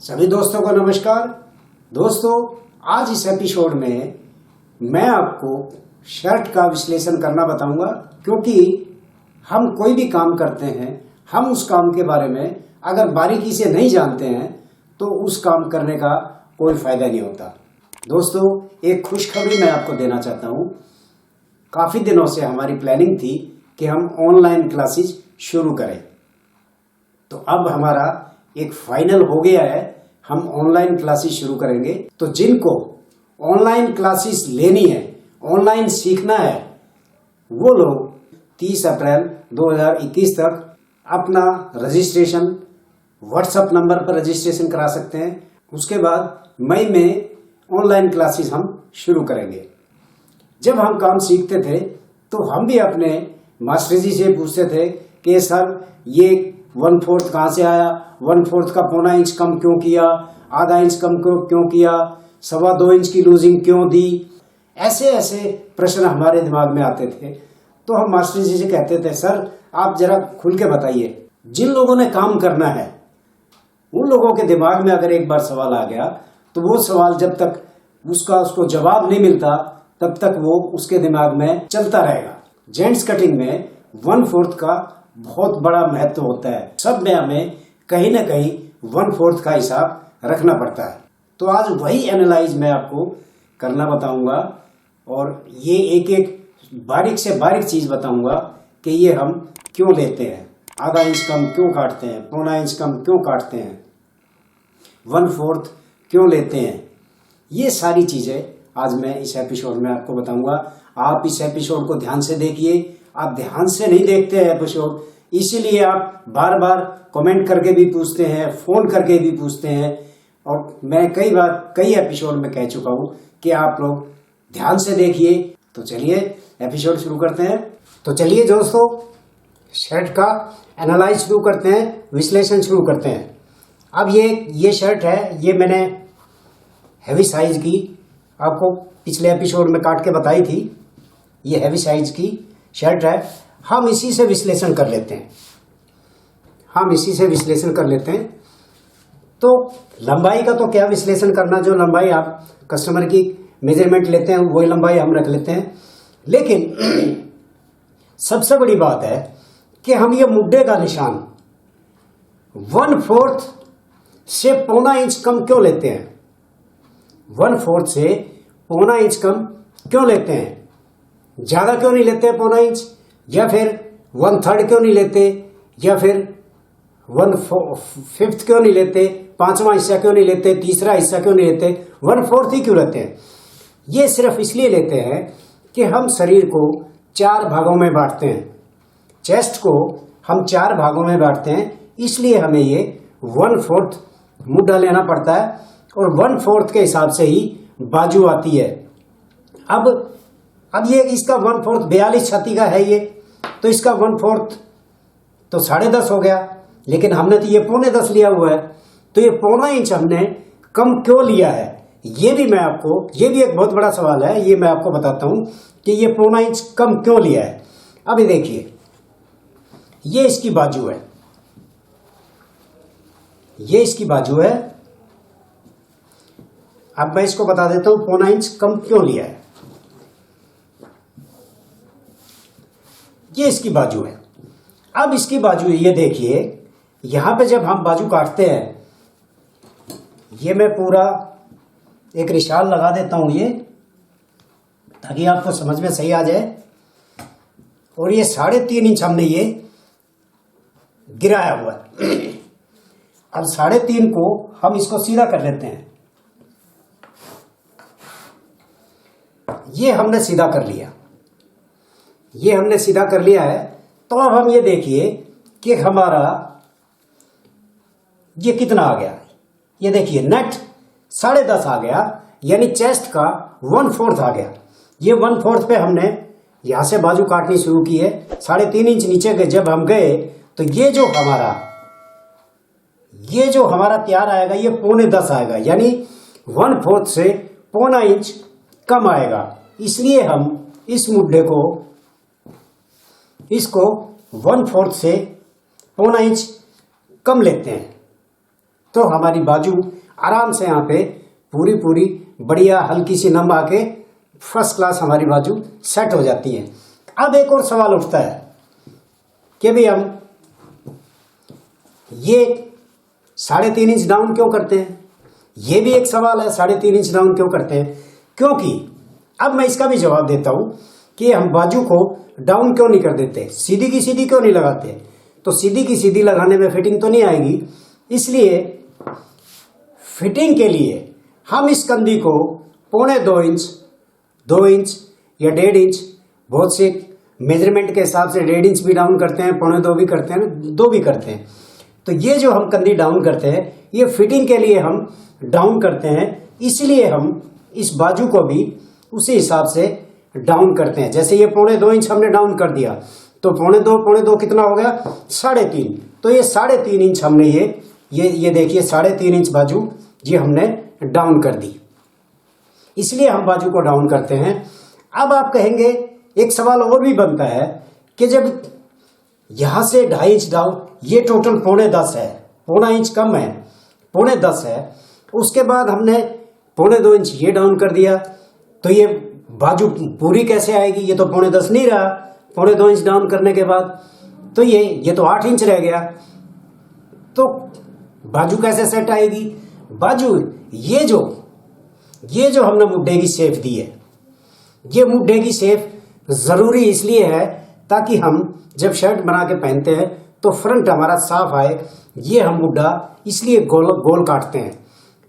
सभी दोस्तों को नमस्कार। दोस्तों, आज इस एपिसोड में मैं आपको शर्ट का विश्लेषण करना बताऊंगा, क्योंकि हम कोई भी काम करते हैं, हम उस काम के बारे में अगर बारीकी से नहीं जानते हैं तो उस काम करने का कोई फायदा नहीं होता। दोस्तों, एक खुशखबरी मैं आपको देना चाहता हूं। काफी दिनों से हमारी प्लानिंग थी कि हम ऑनलाइन क्लासेस शुरू करें, तो अब हमारा एक फाइनल हो गया है। हम ऑनलाइन क्लासेस शुरू करेंगे। तो जिनको ऑनलाइन क्लासेस लेनी है, ऑनलाइन सीखना है, वो लोग 30 अप्रैल 2021 तक अपना रजिस्ट्रेशन व्हाट्सएप नंबर पर रजिस्ट्रेशन करा सकते हैं। उसके बाद मई में ऑनलाइन क्लासेस हम शुरू करेंगे। जब हम काम सीखते थे तो हम भी अपने मास्टर जी से पूछते थे कि सर ये 1/4 कहाँ से आया, 1/4 का 1/4 इंच कम क्यों किया, आधा इंच कम क्यों किया, 2.25 इंच की लूजिंग क्यों दी। ऐसे ऐसे प्रश्न हमारे दिमाग में आते थे। तो हम मास्टर जी से कहते थे, सर आप जरा खुल के बताइए, जिन लोगों ने काम करना है उन लोगों के दिमाग में अगर एक बार सवाल आ गया तो वो सवाल जब तक उसको जवाब नहीं मिलता तब तक वो उसके दिमाग में चलता रहेगा। जेंट्स कटिंग में 1/4 का बहुत बड़ा महत्व होता है। सब में हमें कहीं ना कहीं 1/4 का हिसाब रखना पड़ता है। तो आज वही एनालाइज मैं आपको करना बताऊंगा और ये एक एक बारीक से बारीक चीज बताऊंगा कि ये हम क्यों लेते हैं, आधा इंच कम क्यों काटते हैं, 1/4 इंच कम क्यों काटते हैं, 1/4 क्यों लेते हैं। ये सारी चीजें आज मैं इस एपिसोड में आपको बताऊंगा। आप इस एपिसोड को ध्यान से देखिए। आप ध्यान से नहीं देखते हैं एपिसोड, इसीलिए आप बार बार कमेंट करके भी पूछते हैं, फोन करके भी पूछते हैं। और मैं कई एपिसोड में कह चुका हूं कि आप लोग ध्यान से देखिए। तो चलिए एपिसोड शुरू करते हैं। तो चलिए दोस्तों, शर्ट का एनालाइज शुरू करते हैं, विश्लेषण शुरू करते हैं। अब ये शर्ट है, ये मैंने हैवी साइज की आपको पिछले एपिसोड में काट के बताई थी। ये हैवी साइज की शर्ट है। हम इसी से विश्लेषण कर लेते हैं। तो लंबाई का तो क्या विश्लेषण करना, जो लंबाई आप कस्टमर की मेजरमेंट लेते हैं वही लंबाई हम रख लेते हैं। लेकिन सबसे बड़ी बात है कि हम ये मुड्ढे का निशान 1/4 से 1/4 इंच कम क्यों लेते हैं, 1/4 से 1/4 इंच कम क्यों लेते हैं। ज्यादा क्यों नहीं लेते 1/4 इंच, या फिर 1/3 क्यों नहीं लेते, या फिर 1/5 क्यों नहीं लेते, 5वां हिस्सा क्यों नहीं लेते, तीसरा हिस्सा क्यों नहीं लेते, 1/4 ही क्यों लेते हैं। ये सिर्फ इसलिए लेते हैं कि हम शरीर को 4 भागों में बांटते हैं। चेस्ट को हम 4 भागों में बांटते हैं, इसलिए हमें ये 1/4 मुड्ढा लेना पड़ता है और 1/4 के हिसाब से ही बाजू आती है। अब ये इसका 1/4 42 छाती का है ये, तो इसका 1/4 तो 10.5 हो गया। लेकिन हमने तो ये 9.25 लिया हुआ है, तो ये 1/4 इंच हमने कम क्यों लिया है, ये भी एक बहुत बड़ा सवाल है। ये मैं आपको बताता हूं कि ये 1/4 इंच कम क्यों लिया है। अब ये देखिए, ये इसकी बाजू है, अब मैं इसको बता देता हूं 1/4 इंच कम क्यों लिया है। ये इसकी बाजू है। अब इसकी बाजू ये देखिए, यहां पे जब हम बाजू काटते हैं, ये मैं पूरा एक निशान लगा देता हूं ये, ताकि आपको समझ में सही आ जाए। और ये 3.5 इंच हमने ये गिराया हुआ है। अब 3.5 को हम इसको सीधा कर लेते हैं। ये हमने सीधा कर लिया है। तो अब हम ये देखिए कि हमारा ये कितना आ गया। ये देखिए नेट 10.5 आ गया, यानी चेस्ट का 1/4 आ गया। ये 1/4 पे हमने यहां से बाजू काटनी शुरू की है। 3.5 इंच नीचे के जब हम गए तो ये जो हमारा तैयार आएगा ये 9.25 आएगा, यानी 1/4 से 1/4 इंच कम आएगा। इसलिए हम इस मुड्ढे को इसको 1/4 से 1/4 इंच कम लेते हैं। तो हमारी बाजू आराम से यहाँ पे पूरी पूरी बढ़िया हल्की सी नम आके फर्स्ट क्लास हमारी बाजू सेट हो जाती है। अब एक और सवाल उठता है कि भाई हम ये 3.5 इंच डाउन क्यों करते हैं। ये भी एक सवाल है, 3.5 इंच डाउन क्यों करते हैं। क्योंकि अब मैं इसका भी जवाब देता हूं कि हम बाजू को डाउन क्यों नहीं कर देते, सीधी की सीधी क्यों नहीं लगाते। तो सीधी की सीधी लगाने में फिटिंग तो नहीं आएगी, इसलिए फिटिंग के लिए हम इस कंधी को 1.25 इंच, 2 इंच या 1.5 इंच, बहुत से मेजरमेंट के हिसाब से 1.5 इंच भी डाउन करते हैं, 1.25 भी करते हैं, 2 भी करते हैं। तो ये जो हम कंधी डाउन करते हैं ये फिटिंग के लिए हम डाउन करते हैं, इसलिए हम इस बाजू को भी उसी हिसाब से डाउन करते हैं। जैसे ये 2.25 इंच हमने डाउन कर दिया तो 2.25 कितना हो गया, 3.5। तो ये 3.5 इंच हमने ये देखिए 3.5 इंच बाजू ये हमने डाउन कर दी, इसलिए हम बाजू को डाउन करते हैं। अब आप कहेंगे एक सवाल और भी बनता है कि जब यहां से 2.5 इंच डाउन, ये टोटल 9.10 है, 0.5 इंच कम है, 9.10 है, उसके बाद हमने 2.25 इंच ये डाउन कर दिया, तो ये बाजू पूरी कैसे आएगी। ये तो 9.10 नहीं रहा, 2.25 इंच डाउन करने के बाद तो ये तो 8 इंच रह गया। तो बाजू कैसे सेट आएगी। बाजू ये जो हमने मुड्ढे की शेप दी है, ये मुड्ढे की शेप जरूरी इसलिए है ताकि हम जब शर्ट बना के पहनते हैं तो फ्रंट हमारा साफ आए। ये हम मुड्ढा इसलिए गोल काटते हैं।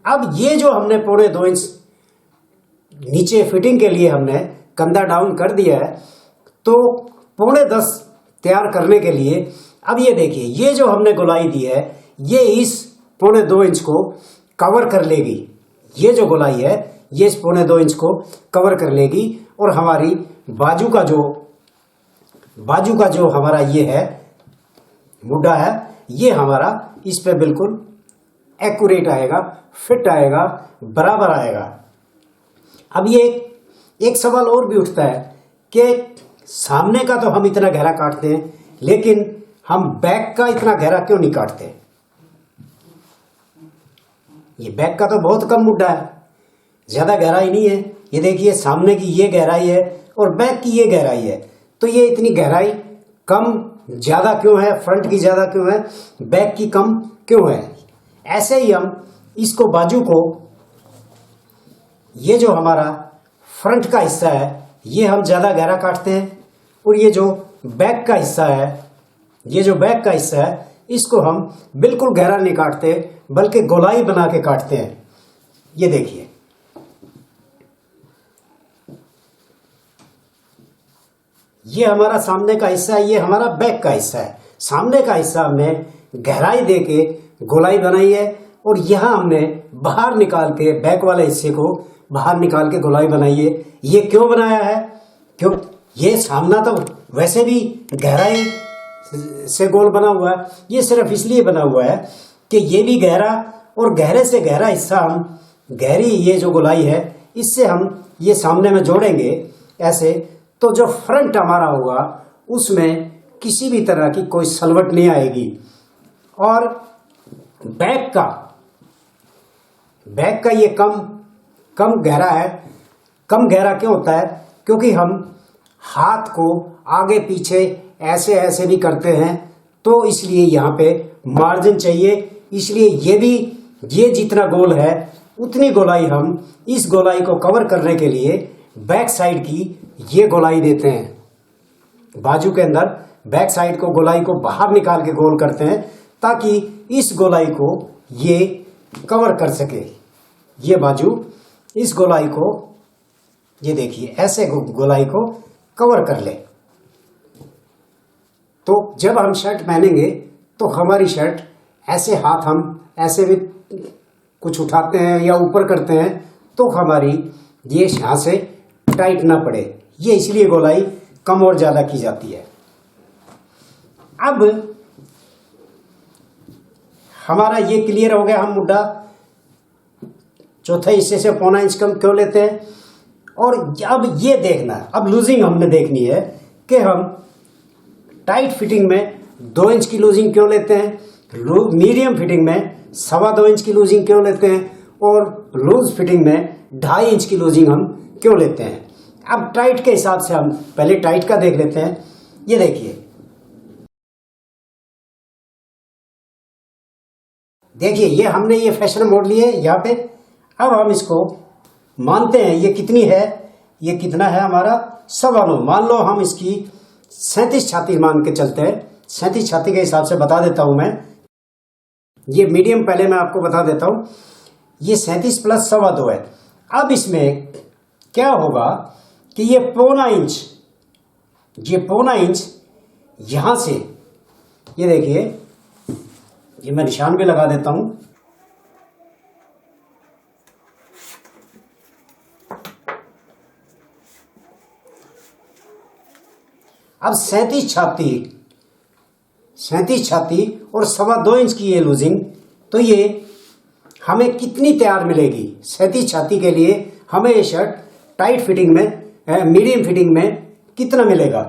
अब ये जो हमने 2.25 इंच नीचे फिटिंग के लिए हमने कंधा डाउन कर दिया है, तो 9.10 तैयार करने के लिए अब ये देखिए ये जो हमने गोलाई दी है ये इस 2.25 इंच को कवर कर लेगी। ये जो गोलाई है ये इस 2.25 इंच को कवर कर लेगी और हमारी बाजू का जो हमारा ये है मुड्ढा है, ये हमारा इस पे बिल्कुल एक्यूरेट आएगा, फिट आएगा, बराबर आएगा। अब ये एक सवाल और भी उठता है कि सामने का तो हम इतना गहरा काटते हैं, लेकिन हम बैक का इतना गहरा क्यों नहीं काटते। ये बैक का तो बहुत कम मुड्ढा है, ज्यादा गहराई नहीं है। ये देखिए सामने की ये गहराई है और बैक की ये गहराई है, तो ये इतनी गहराई कम ज्यादा क्यों है, फ्रंट की ज्यादा क्यों है, बैक की कम क्यों है। ऐसे ही हम इसको बाजू को, ये जो हमारा फ्रंट का हिस्सा है ये हम ज्यादा गहरा काटते हैं, और ये जो बैक का हिस्सा है, ये जो बैक का हिस्सा है इसको हम बिल्कुल गहरा नहीं काटते बल्कि गोलाई बना के काटते हैं। ये देखिए ये हमारा सामने का हिस्सा है, ये हमारा बैक का हिस्सा है। सामने का हिस्सा हमने गहराई देके गोलाई बनाई है और यहाँ हमने बाहर निकाल के बैक वाले हिस्से को बाहर निकाल के गोलाई बनाई है। ये क्यों बनाया है, क्यों ये सामना तो वैसे भी गहराई से गोल बना हुआ है, ये सिर्फ इसलिए बना हुआ है कि ये भी गहरा और गहरे से गहरा हिस्सा हम गहरी ये जो गोलाई है इससे हम ये सामने में जोड़ेंगे ऐसे, तो जो फ्रंट हमारा होगा उसमें किसी भी तरह की कोई सलवट नहीं आएगी। और बैक का ये कम गहरा है। कम गहरा क्यों होता है, क्योंकि हम हाथ को आगे पीछे ऐसे ऐसे भी करते हैं, तो इसलिए यहाँ पे मार्जिन चाहिए। इसलिए ये जितना गोल है उतनी गोलाई हम इस गोलाई को कवर करने के लिए बैक साइड की ये गोलाई देते हैं। बाजू के अंदर बैक साइड को गोलाई को बाहर निकाल के गोल करते हैं ताकि इस गोलाई को ये कवर कर सके। ये बाजू इस गोलाई को, ये देखिए ऐसे गोलाई को कवर कर ले। तो जब हम शर्ट पहनेंगे तो हमारी शर्ट ऐसे हाथ हम ऐसे भी कुछ उठाते हैं या ऊपर करते हैं तो हमारी ये यहाँ से टाइट ना पड़े। ये इसलिए गोलाई कम और ज्यादा की जाती है। अब हमारा ये क्लियर हो गया, हम मुड्ढा चौथे हिस्से से 0.25 इंच कम क्यों लेते हैं। और अब ये देखना, अब लूजिंग हमने देखनी है कि हम टाइट फिटिंग में 2 इंच की लूजिंग क्यों लेते हैं, मीडियम फिटिंग में 2.25 इंच की लूजिंग क्यों लेते हैं, और लूज फिटिंग में 2.5 इंच की लूजिंग हम क्यों लेते हैं। अब टाइट के हिसाब से हम पहले टाइट का देख लेते हैं। ये देखिए ये हमने ये फैशन मोड लिए यहाँ पे। अब हम इसको मानते हैं ये कितनी है, ये कितना है हमारा 9.25। मान लो हम इसकी 37 छाती मान के चलते हैं। 37 छाती के हिसाब से बता देता हूं मैं, ये मीडियम पहले मैं आपको बता देता हूं। ये 37 प्लस 2.25 है। अब इसमें क्या होगा कि ये 0.25 इंच, ये 0.25 इंच यहां से, ये देखिए ये मैं निशान भी लगा देता हूं। अब 37 छाती और 2.25 इंच की ये लूजिंग, तो ये हमें कितनी तैयार मिलेगी। 37 छाती के लिए हमें ये शर्ट टाइट फिटिंग में, मीडियम फिटिंग में कितना मिलेगा।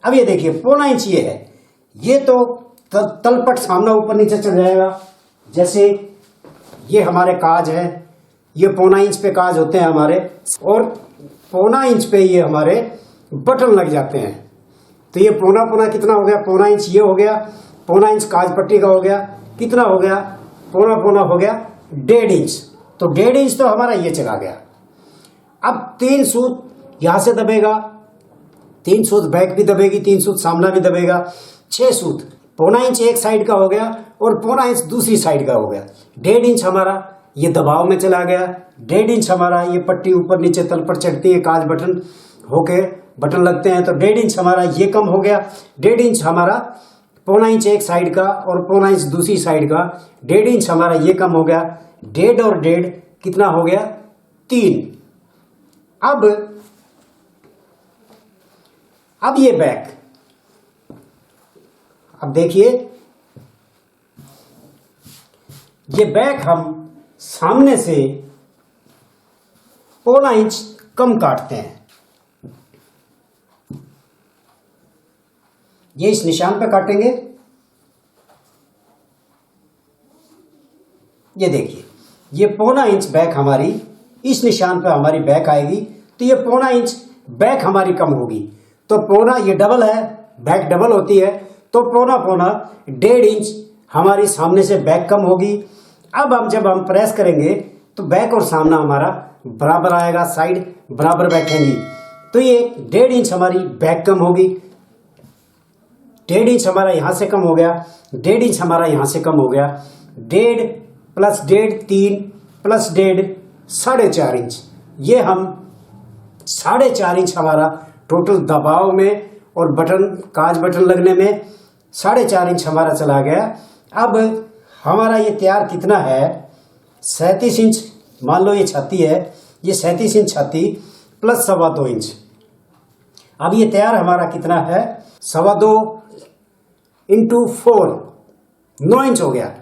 अब ये देखिए 0.25 इंच ये है, ये तो तलपट सामना ऊपर नीचे चल जाएगा। जैसे ये हमारे काज है, ये 0.25 इंच पे काज होते हैं हमारे, और 0.25 इंच पे ये हमारे बटन लग जाते हैं। तो ये पौना कितना हो गया, 0.25 इंच ये हो गया, 0.25 इंच काज पट्टी का हो गया, कितना हो गया, पौना हो गया 1.5 इंच। तो 1.5 इंच तो हमारा ये चला गया। अब 3 सूत यहां से दबेगा, 3 सूत बैक भी दबेगी, 3 सूत सामना भी दबेगा, 6 सूत। 0.25 इंच एक साइड का हो गया और 0.25 इंच दूसरी साइड का हो गया। 1.5 इंच हमारा ये दबाव में चला गया। 1.5 इंच हमारा ये पट्टी ऊपर नीचे तल पर चढ़ती है, काज बटन होके बटन लगते हैं, तो 1.5 इंच हमारा ये कम हो गया। 1.5 इंच हमारा 0.25 इंच एक साइड का और 0.25 इंच दूसरी साइड का, 1.5 इंच हमारा ये कम हो गया। 1.5 और 1.5 कितना हो गया, 3। अब ये बैक, अब देखिए ये बैक हम सामने से 0.25 इंच कम काटते हैं। ये इस निशान पे काटेंगे। ये देखिए ये 0.25 इंच बैक हमारी इस निशान पे हमारी बैक आएगी, तो ये 0.25 इंच बैक हमारी कम होगी। तो पौना ये डबल है, बैक डबल होती है, तो पौना 1.5 इंच हमारी सामने से बैक कम होगी। अब हम जब हम प्रेस करेंगे तो बैक और सामना हमारा बराबर आएगा, साइड बराबर बैठेंगी, तो ये 1.5 इंच हमारी बैक कम होगी। 1.5 इंच हमारा यहां से कम हो गया, 1.5 इंच हमारा यहां से कम हो गया। 1.5 प्लस 1.5 3 प्लस 1.5 4.5 इंच। ये हम 4.5 इंच हमारा टोटल दबाव में और बटन काज बटन लगने में 4.5 इंच हमारा चला गया। अब हमारा ये तैयार कितना है, 37 इंच मान लो ये छाती है, ये 37 इंच छाती प्लस 2.25 इंच। अब ये तैयार हमारा कितना है, 2.25 इंटू 4, 9 इंच हो गया।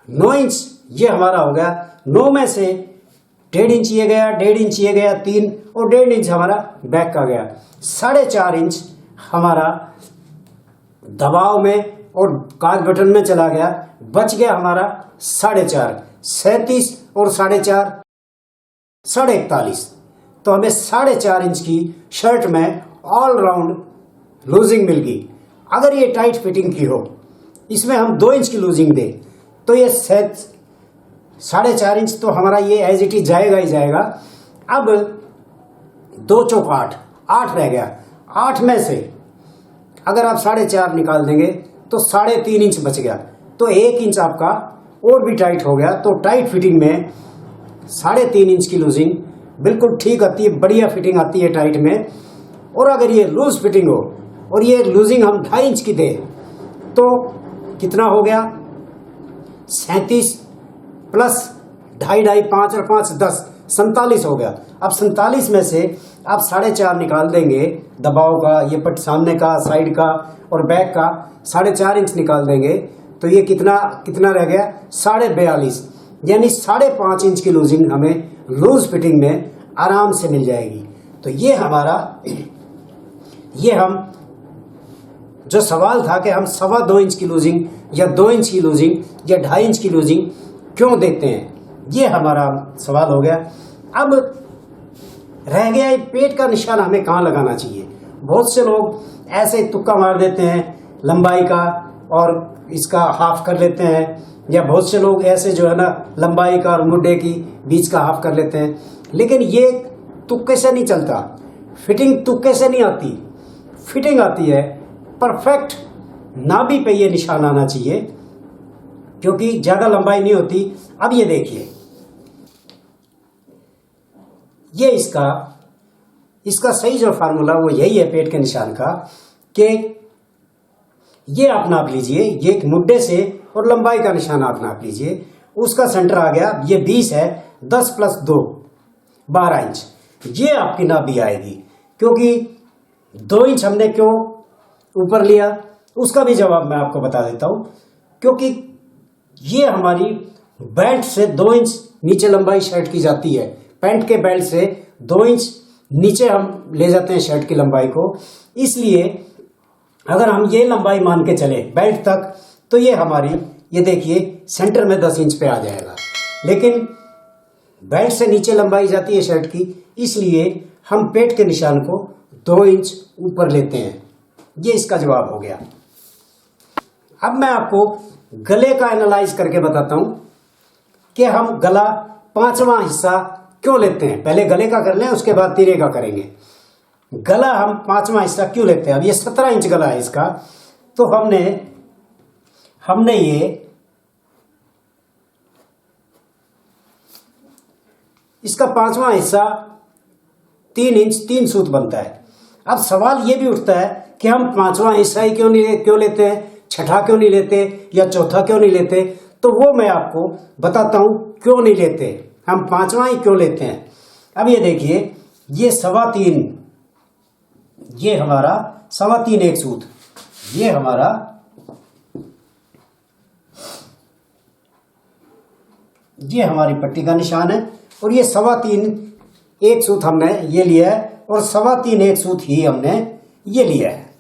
9 इंच ये हमारा हो गया। 9 में से 1.5 इंच ये गया, 1.5 इंच ये गया, 3 और 1.5 इंच हमारा बैक का गया। 4.5 इंच हमारा दबाव में और काज बटन में चला गया, बच गया हमारा 4.5। 37 और 4.5 41। तो हमें 4.5 इंच की शर्ट में ऑल राउंड लूजिंग मिल गई। अगर ये टाइट फिटिंग की हो, इसमें हम 2 इंच की लूजिंग दें, तो ये 4.5 इंच तो हमारा ये एज इट इज जाएगा ही जाएगा। अब 2 चौक 8 रह गया। 8 में से अगर आप 4.5 निकाल देंगे तो 3.5 इंच बच गया, तो 1 इंच आपका और भी टाइट हो गया। तो टाइट फिटिंग में 3.5 इंच की लूजिंग बिल्कुल ठीक आती है, बढ़िया फिटिंग आती है टाइट में। और अगर ये लूज फिटिंग हो और ये लूजिंग हम 2.5 इंच की दें, तो कितना हो गया, 37 प्लस 2.5 5 और 5 10 47 हो गया। अब 47 में से आप 4.5 निकाल देंगे दबाव का, ये पट सामने का, साइड का और बैक का 4.5 इंच निकाल देंगे, तो ये कितना रह गया, 42.5। यानी 5.5 इंच की लूजिंग हमें लूज फिटिंग में आराम से मिल जाएगी। तो ये हमारा, ये हम जो सवाल था कि हम 2.25 इंच की लूजिंग या 2 इंच की लूजिंग या 2.5 इंच की लूजिंग क्यों देते हैं, ये हमारा सवाल हो गया। अब रह गया ये पेट का निशान हमें कहाँ लगाना चाहिए। बहुत से लोग ऐसे तुक्का मार देते हैं लंबाई का और इसका हाफ कर लेते हैं, या बहुत से लोग ऐसे जो है ना लंबाई का और मुड्डे की बीच का हाफ कर लेते हैं, लेकिन ये तुक्के से नहीं चलता। फिटिंग तुक्के से नहीं आती, फिटिंग आती है परफेक्ट नाभि पे ये निशान आना चाहिए, क्योंकि ज्यादा लंबाई नहीं होती। अब ये देखिए, ये इसका सही जो फार्मूला वो यही है पेट के निशान का, कि ये आप नाप लीजिए, ये एक मुड्डे से और लंबाई का निशान आप नाप लीजिए, उसका सेंटर आ गया, ये 20 है, 10 + 2 12 इंच, ये आपकी नाभि आएगी। क्योंकि 2 इंच हमने क्यों ऊपर लिया, उसका भी जवाब मैं आपको बता देता हूं। क्योंकि ये हमारी बेल्ट से 2 इंच नीचे लंबाई शर्ट की जाती है, पैंट के बेल्ट से 2 इंच नीचे हम ले जाते हैं शर्ट की लंबाई को। इसलिए अगर हम ये लंबाई मान के चले बेल्ट तक, तो ये हमारी, ये देखिए सेंटर में 10 इंच पे आ जाएगा। लेकिन बेल्ट से नीचे लंबाई जाती है शर्ट की, इसलिए हम पेट के निशान को 2 इंच ऊपर लेते हैं। ये इसका जवाब हो गया। अब मैं आपको गले का एनालाइज करके बताता हूं कि हम गला 5वां हिस्सा क्यों लेते हैं। पहले गले का कर लें, उसके बाद तीरे का करेंगे। गला हम 5वां हिस्सा क्यों लेते हैं। अब ये 17 इंच गला है इसका, तो हमने ये इसका 5वां हिस्सा 3 इंच 3 सूत बनता है। अब सवाल ये भी उठता है कि हम 5वां हिस्सा ही क्यों लेते हैं, छठा क्यों नहीं लेते या चौथा क्यों नहीं लेते। तो वो मैं आपको बताता हूं क्यों नहीं लेते, हम 5वां ही क्यों लेते हैं। अब ये देखिए, ये 3.25, ये हमारा 3.25 एक सूत, ये हमारा ये हमारी पट्टी का निशान है, और ये 3.25 एक सूत हमने ये लिया है, और 3.25 एक सूत ही हमने ये लिया है,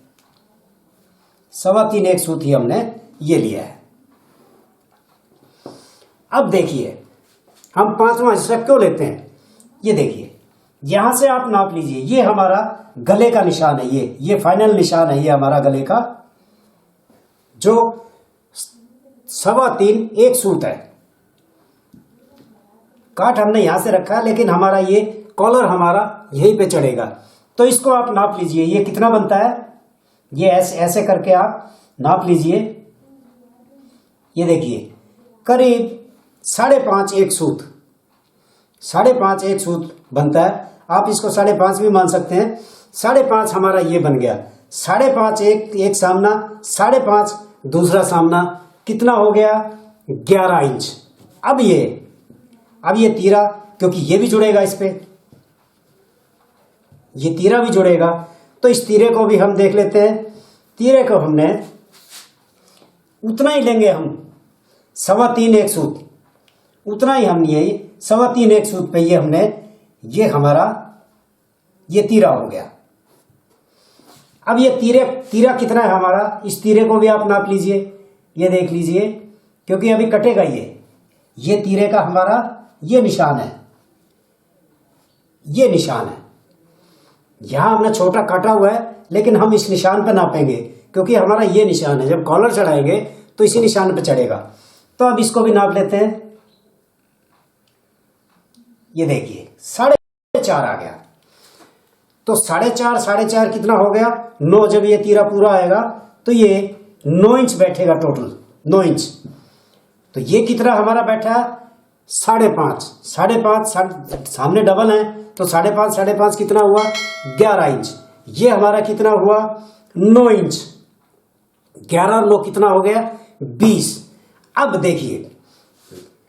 3.25 एक सूत ही हमने ये लिया है। अब देखिए हम 5वां हिस्सा क्यों लेते हैं। ये देखिए, यहां से आप नाप लीजिए, ये हमारा गले का निशान है, ये फाइनल निशान है, ये हमारा गले का जो 3.25 एक सूत है। काट हमने यहां से रखा है, लेकिन हमारा ये कॉलर हमारा यहीं पे चढ़ेगा। तो इसको आप नाप लीजिए, ये कितना बनता है, ये ऐसे करके आप नाप लीजिए। ये देखिए करीब 5.5 एक सूत, 5.5 एक सूत बनता है। आप इसको 5.5 भी मान सकते हैं। 5.5 हमारा ये बन गया, 5.5 एक सामना, 5.5 दूसरा सामना, कितना हो गया 11 इंच। अब ये तीरा, क्योंकि ये भी जुड़ेगा इस पे, ये तीरा भी जुड़ेगा, तो इस तीरे को भी हम देख लेते हैं। तीरे को हमने उतना ही लेंगे, हम 3.25 एक सूत, उतना ही हम ये 3.25 एक सूत पे ये हमने, ये हमारा ये तीरा हो गया। अब ये तीरा कितना है हमारा, इस तीरे को भी आप नाप लीजिए, ये देख लीजिए, क्योंकि अभी कटेगा ये तीरे का हमारा ये निशान है, ये निशान है। यहां हमने छोटा काटा हुआ है, लेकिन हम इस निशान पे नापेंगे, क्योंकि हमारा ये निशान है। जब कॉलर चढ़ाएंगे तो इसी निशान पे चढ़ेगा। तो अब इसको भी नाप लेते हैं। ये देखिए 4.5 आ गया, तो 4.5 कितना हो गया 9। जब ये तीरा पूरा आएगा तो ये 9 इंच बैठेगा, टोटल 9 इंच। तो ये कितना हमारा बैठा 5.5 सामने डबल है, तो 5.5 कितना हुआ 11 इंच। ये हमारा कितना हुआ 9 इंच, 11 और 9 कितना हो गया 20। अब देखिए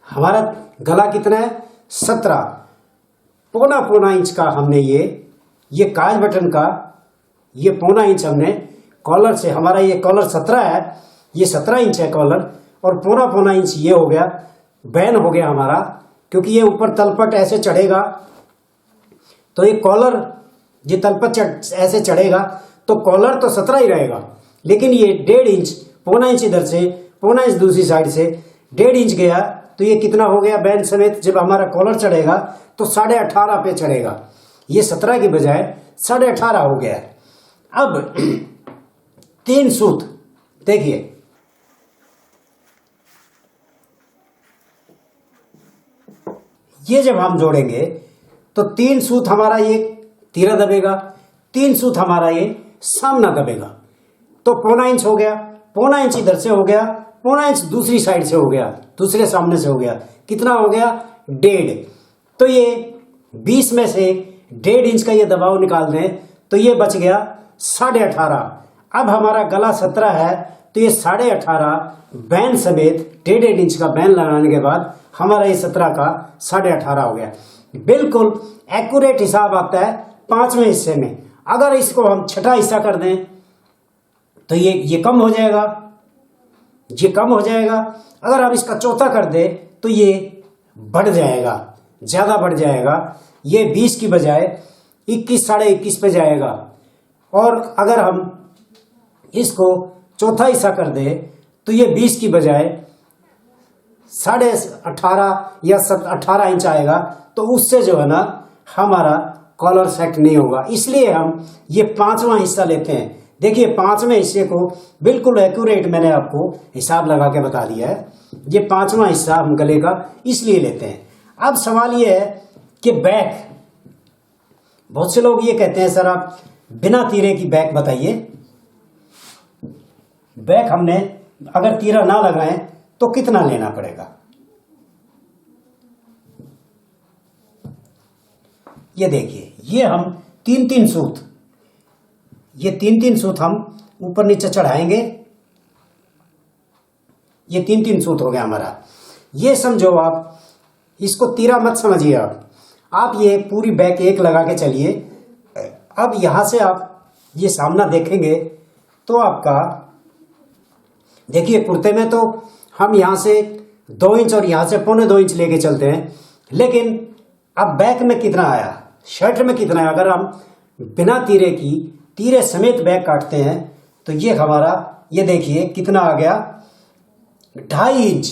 हमारा गला कितना है 17, पौना इंच का हमने ये काज बटन का ये 1.25 इंच हमने कॉलर से, हमारा ये कॉलर 17 है, ये 17 इंच है कॉलर, और 1.25 इंच ये हो गया बैन हो गया हमारा, क्योंकि ये ऊपर तलपट ऐसे चढ़ेगा, तो ये कॉलर ये तलपट ऐसे चढ़ेगा, तो कॉलर तो 17 ही रहेगा, लेकिन ये 1.5 इंच, 1.25 इंच इधर से, 1.25 इंच दूसरी साइड से, 1.5 इंच गया तो ये कितना हो गया बैन समेत। जब हमारा कॉलर चढ़ेगा तो 18.5 पे चढ़ेगा, ये 17 की बजाय 18.5 हो गया है। अब 3 सूत देखिए, ये जब हम जोड़ेंगे तो 3 सूत हमारा ये तीरा दबेगा, 3 सूत हमारा ये सामना दबेगा, तो 1.25 इंच हो गया, 1.25 इंच इधर से हो गया, 1.25 इंच दूसरी साइड से हो गया, दूसरे सामने से हो गया, कितना हो गया 1.5। तो ये 20 में से 1.5 इंच का ये दबाव निकाल दें तो ये बच गया 18.5। अब हमारा गला 17 है तो ये 18.5 बैन समेत 1.5 इंच का बैन लगाने के बाद हमारा ये 17 का 18.5 हो गया। बिल्कुल एक्यूरेट हिसाब आता है 5वें हिस्से में। अगर इसको हम छठा हिस्सा कर दें तो ये कम हो जाएगा, ये कम हो जाएगा। अगर हम इसका चौथा कर दें तो ये बढ़ जाएगा, ज्यादा बढ़ जाएगा, ये 20 की बजाय 21 साढ़े 21 पे जाएगा। और अगर हम इसको चौथा हिस्सा कर दें तो ये 20 की बजाय 18.5 या 18 इंच आएगा, तो उससे जो है ना हमारा कॉलर सेट नहीं होगा। इसलिए हम ये 5वां हिस्सा लेते हैं। देखिए 5वें हिस्से को बिल्कुल एक्यूरेट मैंने आपको हिसाब लगा के बता दिया है। ये 5वां हिस्सा हम गले का इसलिए लेते हैं। अब सवाल ये है कि बैक, बहुत से लोग ये कहते हैं सर आप बिना तीरे की बैक बताइए। बैक हमने अगर तीरा ना लगाएं तो कितना लेना पड़ेगा। ये देखिए, ये हम 3-3 सूत, ये 3-3 सूत हम ऊपर नीचे चढ़ाएंगे। ये 3-3 सूत हो गया हमारा। ये समझो आप इसको तीरा मत समझिए, आप ये पूरी बैक एक लगा के चलिए। अब यहां से आप ये सामना देखेंगे तो आपका देखिए, कुर्ते में तो हम यहां से 2 इंच और यहां से 1.25 इंच लेके चलते हैं, लेकिन अब बैक में कितना आया, शर्ट में कितना है। अगर हम बिना तीरे की तीरे समेत बैक काटते हैं तो ये हमारा, ये देखिए कितना आ गया 2.5 इंच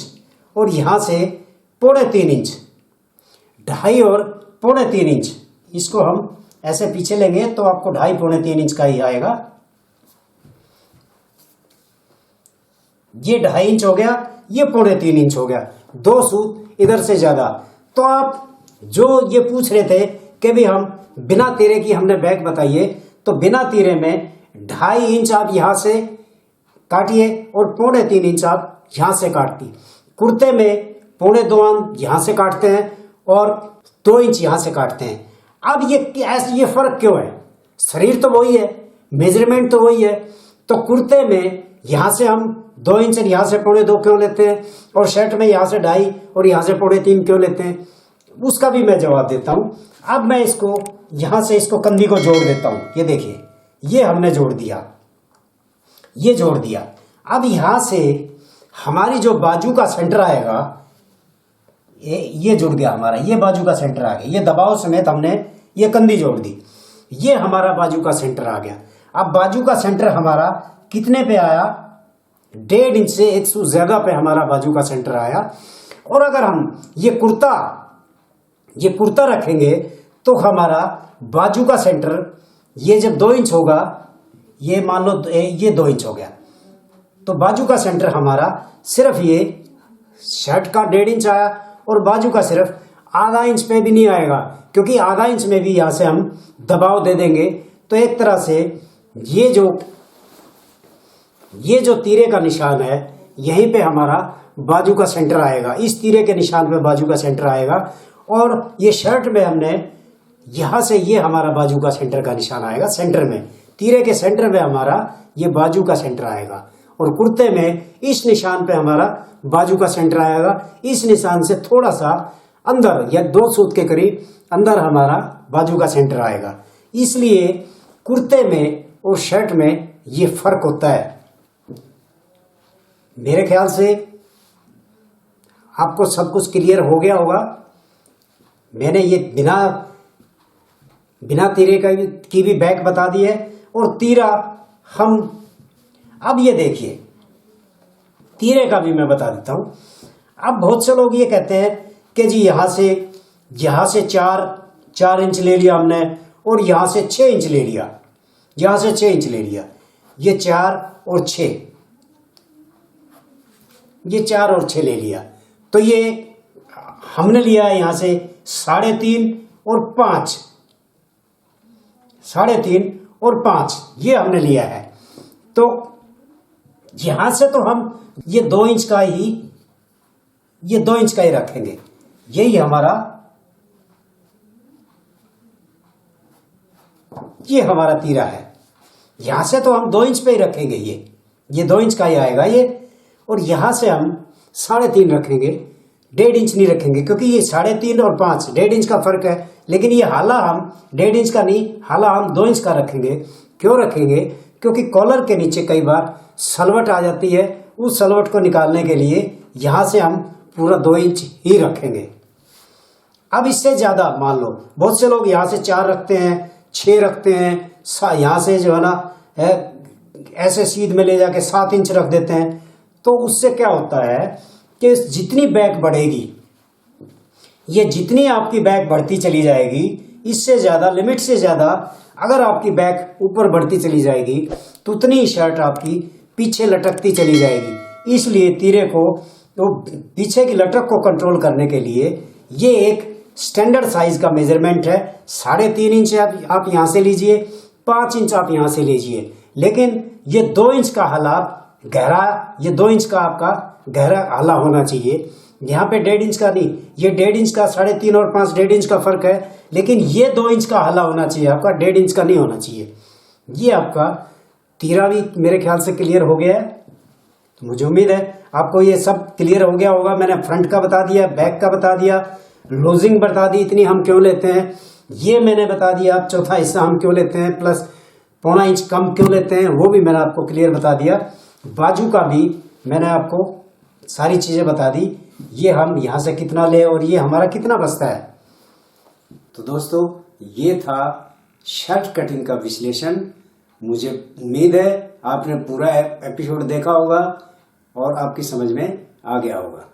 और यहां से 3.25 इंच, 2.5 और 3.25 इंच। इसको हम ऐसे पीछे लेंगे तो आपको 2.5-3.25 इंच का ही आएगा। ये 2.5 इंच हो गया, ये 3.25 इंच हो गया, 2 सूत इधर से ज्यादा। तो आप जो ये पूछ रहे थे कि भी हम बिना तीरे की हमने बैक बताइए, तो बिना तीरे में 2.5 इंच आप यहां से काटिए और 3.25 इंच आप यहां से काटती। कुर्ते में 2.25 यहां से काटते हैं और 2 इंच यहां से काटते हैं। अब ये फर्क क्यों है? शरीर तो वही है, मेजरमेंट तो वही है, तो कुर्ते में यहां से हम 2 इंच और यहां से 2.25 क्यों लेते हैं, और शर्ट में यहां से 2.5 और यहां से 3.25 क्यों लेते हैं, उसका भी मैं जवाब देता हूं। अब मैं इसको यहां से इसको कंधी को जोड़ देता हूं। ये देखिए, ये हमने जोड़ दिया, ये जोड़ दिया। अब यहां से हमारी जो बाजू का सेंटर आएगा, ये जुड़ गया हमारा, ये बाजू का सेंटर आ गया। ये दबाव समेत हमने ये कंधी जोड़ दी, ये हमारा बाजू का सेंटर आ गया। अब बाजू का सेंटर हमारा कितने पे आया, 1.5 इंच से 1 सूत ज्यादा पे हमारा बाजू का सेंटर आया। और अगर हम ये कुर्ता रखेंगे तो हमारा बाजू का सेंटर ये जब 2 इंच होगा, ये मान लो ये 2 इंच हो गया, तो बाजू का सेंटर हमारा सिर्फ ये शर्ट का 1.5 इंच आया और बाजू का सिर्फ आधा इंच पे भी नहीं आएगा, क्योंकि आधा इंच में भी यहां से हम दबाव दे देंगे। तो एक तरह से ये जो तीरे का निशान है, यहीं पे हमारा बाजू का सेंटर आएगा। इस तीरे के निशान पे बाजू का सेंटर आएगा, और ये शर्ट में हमने यहां से ये हमारा बाजू का सेंटर का निशान आएगा। सेंटर में, तीरे के सेंटर में हमारा ये बाजू का सेंटर आएगा, और कुर्ते में इस निशान पे हमारा बाजू का सेंटर आएगा। इस निशान से थोड़ा सा अंदर या 2 सूत के करीब अंदर हमारा बाजू का सेंटर आएगा। इसलिए कुर्ते में और शर्ट में ये फर्क होता है। मेरे ख्याल से आपको सब कुछ क्लियर हो गया होगा। मैंने ये बिना तीरे की भी बैक बता दी है, और तीरा हम अब ये देखिए तीरे का भी मैं बता देता हूं। अब बहुत से लोग ये कहते हैं कि जी यहाँ से 4 इंच ले लिया हमने और यहाँ से 6 इंच ले लिया, यहाँ से 6 इंच ले लिया, ये 4 और 6, ये 4 और 6 ले लिया, तो ये हमने लिया है यहाँ से 3.5 और 5, 3.5 और 5 ये हमने लिया है। तो यहां से तो हम ये 2 इंच का ही रखेंगे, यही हमारा तीरा है। यहां से तो हम 2 इंच पे ही रखेंगे, ये 2 इंच का ही आएगा ये, और यहां से हम 3.5 रखेंगे, 1.5 इंच नहीं रखेंगे, क्योंकि ये 3.5 और 5 1.5 इंच का फर्क है। लेकिन ये हाला हम 1.5 इंच का नहीं, हाला हम 2 इंच का रखेंगे। क्यों रखेंगे? क्योंकि कॉलर के नीचे कई बार सलवट आ जाती है, उस सलवट को निकालने के लिए यहां से हम पूरा 2 इंच ही रखेंगे। अब इससे ज्यादा मान लो बहुत से लोग यहां से 4 रखते हैं, 6 रखते हैं, यहां से जो है ना ऐसे सीध में ले जाके 7 इंच रख देते हैं। तो उससे क्या होता है कि जितनी बैक बढ़ेगी, ये जितनी आपकी बैक बढ़ती चली जाएगी, इससे ज्यादा, लिमिट से ज्यादा अगर आपकी बैक ऊपर बढ़ती चली जाएगी तो उतनी ही शर्ट आपकी पीछे लटकती चली जाएगी। इसलिए तीरे को, तो पीछे की लटक को कंट्रोल करने के लिए ये एक स्टैंडर्ड साइज का मेजरमेंट है। 3.5 इंच आप यहाँ से लीजिए, 5 इंच आप यहाँ से लीजिए, लेकिन ये 2 इंच का हला गहरा, ये 2 इंच का आपका गहरा हला होना चाहिए। यहाँ पे 1.5 इंच का नहीं, ये 1.5 इंच का, 3.5 और 5 1.5 इंच का फर्क है, लेकिन ये 2 इंच का हला होना चाहिए आपका, 1.5 इंच का नहीं होना चाहिए। ये आपका तीरा भी मेरे ख्याल से क्लियर हो गया है। तो मुझे उम्मीद है आपको ये सब क्लियर हो गया होगा। मैंने फ्रंट का बता दिया, बैक का बता दिया, लूजिंग बता दी इतनी हम क्यों लेते हैं, ये मैंने बता दिया, चौथा हिस्सा हम क्यों लेते हैं, प्लस 0.25 इंच कम क्यों लेते हैं, वो भी मैंने आपको क्लियर बता दिया। बाजू का भी मैंने आपको सारी चीजें बता दी, ये हम यहाँ से कितना ले और ये हमारा कितना बचता है। तो दोस्तों ये था शर्ट कटिंग का विश्लेषण। मुझे उम्मीद है आपने पूरा एपिसोड देखा होगा और आपकी समझ में आ गया होगा।